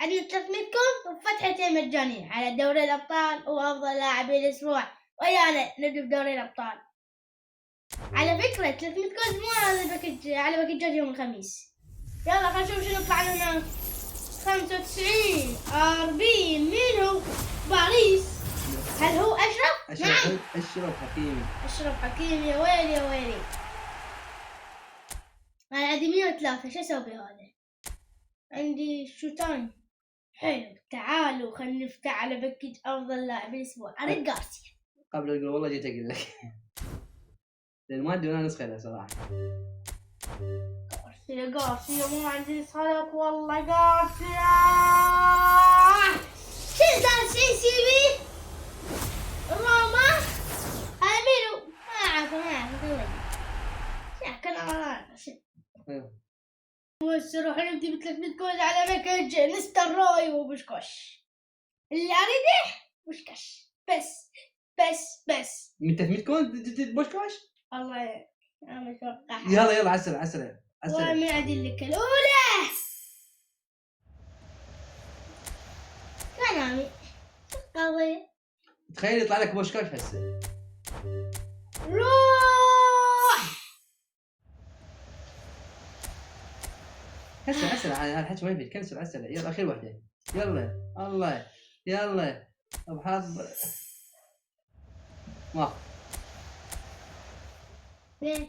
عندنا 300 كون وفتحتين مجانية على دوري الأبطال وأفضل لاعب الأسبوع، ويانا نبدأ بدوري الأبطال. على فكرة 300 كون مو على باكجات يوم الخميس. يلا خلينا نشوف شنو طلع لنا. 95 40 مين هو؟ باريس. هل هو أشرف؟ نعم أشرف حكيمي. أشرف حكيمي. يا ويلي يا ويلي. أنا عندي 103. شو أسوي بهذا؟ عندي شوتان. حلو، تعالوا خلينا نفتح على باكج أفضل لاعب الأسبوع. أريد غارسيا. قبل أقول والله جيت أقول لك لأن ما عندي ولا نسخة له صراحة. غارسيا مو عندي نسخة والله. غارسيا شو صار سي بي روما. أميرو ما أعرف كان بس نروح نبدي ب 300 كوز على باكج نستر روي وبشكش. اللي أريده بشكش بس من 300 كون بوشكاش. الله ما اتوقع. يلا عسل ومن عدل لك الأولى كلامي قوي. تخيل يطلع لك بوشكاش هسه. روح هسه هذا الحكي ما يفيد. كنسل هسه. يلا اخر واحده. يلا الله يلا ابو حظ. ما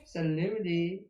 سلم لي.